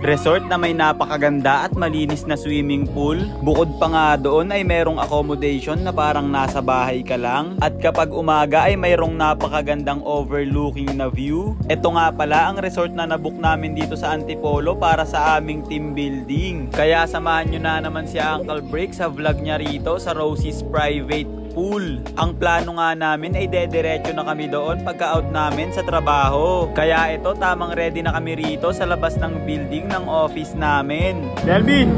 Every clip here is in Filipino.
Resort na may napakaganda at malinis na swimming pool. Bukod pa nga doon ay merong accommodation na parang nasa bahay ka lang. At kapag umaga ay mayroong napakagandang overlooking na view. Ito nga pala ang resort na nabook namin dito sa Antipolo para sa aming team building. Kaya samahan nyo na naman si Uncle Brick sa vlog niya rito sa Rosie's Private Pool. Ang plano nga namin ay dediretso na kami doon pagka-out namin sa trabaho. Kaya ito, tamang ready na kami rito sa labas ng building ng office namin. Delvin!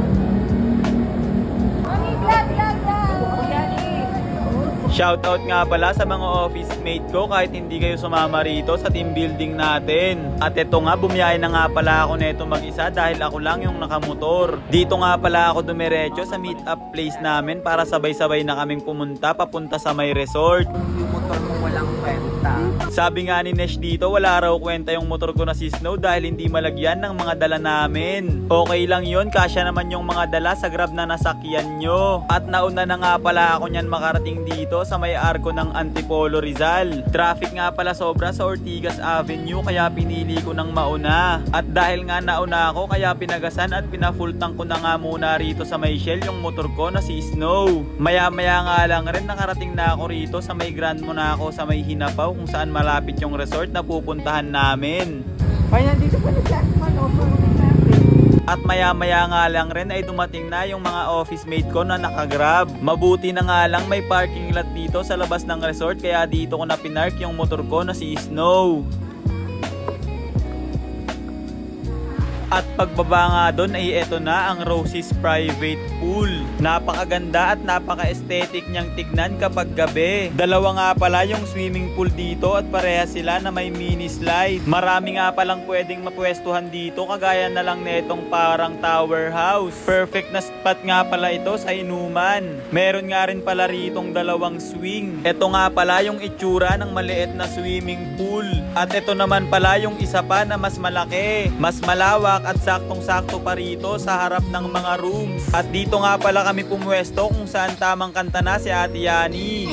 Shoutout nga pala sa mga office mate ko kahit hindi kayo sumama rito sa team building natin. At ito nga, bumiyahe na nga pala ako neto mag-isa dahil ako lang yung nakamotor. Dito nga pala ako dumiretso sa meet up place namin para sabay-sabay na kaming pumunta papunta sa may resort. Yung motor mo walang kwenta. Sabi nga ni Nesh dito, wala raw kwenta yung motor ko na si Snow dahil hindi malagyan ng mga dala namin. Okay lang yun, kasya naman yung mga dala sa grab na nasakyan nyo. At nauna na nga pala ako nyan makarating dito sa may arko ng Antipolo, Rizal. Traffic nga pala sobra sa Ortigas Avenue kaya pinili ko ng mauna. At dahil nga nauna ako kaya pinagasan at pina-full tank ko na nga muna rito sa may Shell yung motor ko na si Snow. Maya-maya nga lang rin nakarating na ako rito sa may Grand Monaco sa may Hinapaw kung saan malapit yung resort na pupuntahan namin. Ay, nandito pala siya. At maya-maya nga lang rin ay dumating na yung mga office mate ko na nakagrab. Mabuti na nga lang may parking lot dito sa labas ng resort kaya dito ko na pinark yung motor ko na si Snow. At pagbaba nga doon ay eto na ang Rosie's Private Pool. Napakaganda at napaka-aesthetic niyang tignan kapag gabi. Dalawa nga pala yung swimming pool dito at pareha sila na may mini slide. Marami nga palang pwedeng mapwestuhan dito kagaya na lang netong parang tower house. Perfect na spot nga pala ito sa inuman. Meron nga rin pala ritong dalawang swing. Ito nga pala yung itsura ng maliit na swimming pool. At ito naman pala yung isa pa na mas malaki, mas malawak at saktong-sakto pa rito sa harap ng mga rooms. At dito nga pala kami pumwesto kung saan tamang kanta na si Ate Yani.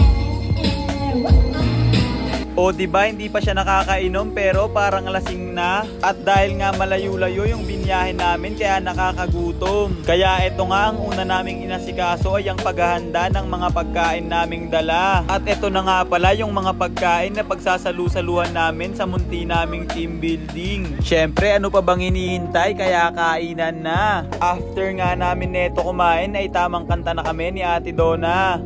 O diba hindi pa siya nakakainom pero parang lasing na. At dahil nga malayo-layo yung binyahe namin kaya nakakagutom. Kaya ito nga ang una naming inasikaso ay ang paghahanda ng mga pagkain naming dala. At ito na nga pala yung mga pagkain na pagsasalu-saluhan namin sa munti naming team building. Syempre ano pa bang hinihintay kaya kainan na. After nga namin neto kumain ay tamang kanta na kami ni Ate Donna.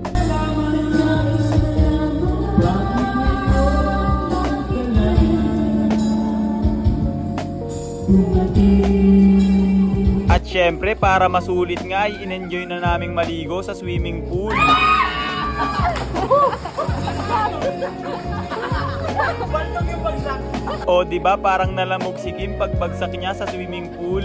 At syempre para masulit nga ay in-enjoy na naming maligo sa swimming pool. O diba parang nalamog si Kim pagbagsak niya sa swimming pool.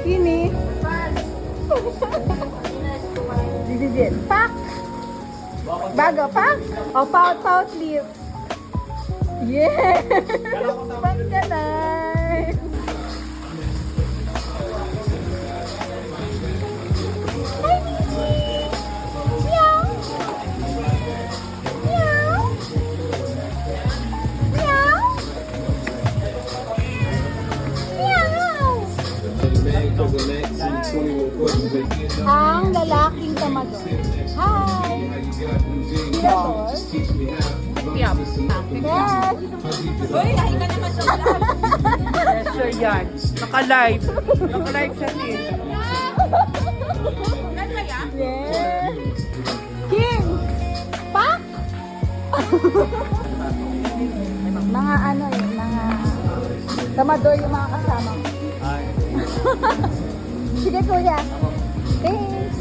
Ini. This is it. Pak. Bago, pak. O, pout lips. Yeah. Pangganay. Ang lalaking tamador. Hi! Mirador? Yup. Yes! Uy, lahi ka naman sa vlog. Yes, sir, yan. Naka-live. Naka-live siya din. Yes! Kim! Pak! Mga ano yun, mga tamador yung mga kasama ko. Sige kuya. Thanks.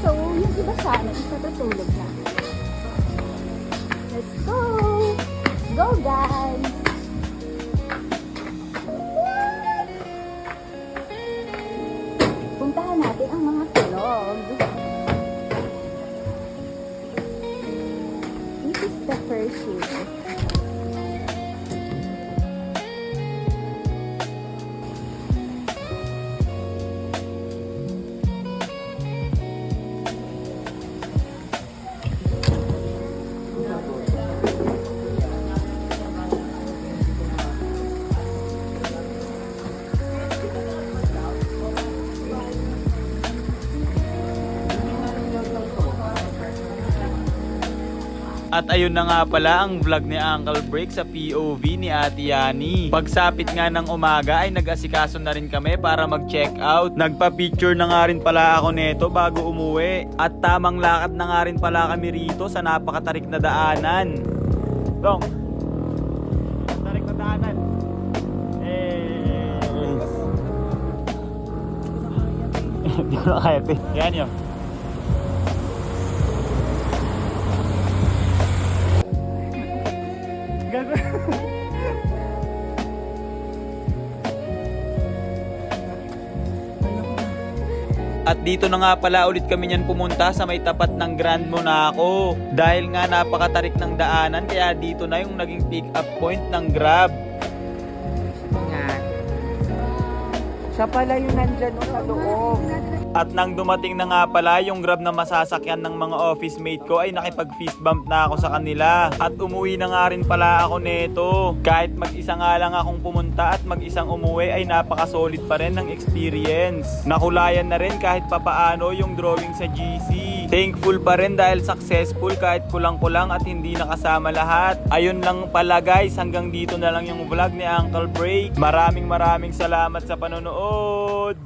So, yung iba sana, natutulog na. Let's go! Go guys! Puntahan natin ang mga tulog. This is the first shift. At ayun na nga pala ang vlog ni Uncle Break sa POV ni Ate Yani. Pagsapit nga ng umaga ay nag-asikaso na rin kami para mag-check out. Nagpa-picture na nga rin pala ako neto bago umuwi. At tamang lakad na nga rin pala kami rito sa napakatarik na daanan. Dong, tarik na daanan. Hindi ko na kaya ito. Yan yun. At dito na nga pala ulit kami niyan pumunta sa may tapat ng Grand Monaco. Dahil nga napakatarik ng daanan kaya dito na yung naging pick up point ng Grab. Nga. Siya pala yung nandyan sa loob. At nang dumating na nga pala yung Grab na masasakyan ng mga office mate ko ay nakipag-fist bump na ako sa kanila. At umuwi na nga rin pala ako neto. Kahit mag-isa nga lang akong pumunta at mag-isang umuwi ay napaka-solid pa rin ng experience. Nakulayan na rin kahit papaano yung drawing sa GC. Thankful pa rin dahil successful kahit kulang-kulang at hindi nakasama lahat. Ayun lang pala guys, hanggang dito na lang yung vlog ni Uncle Break. Maraming salamat sa panonood.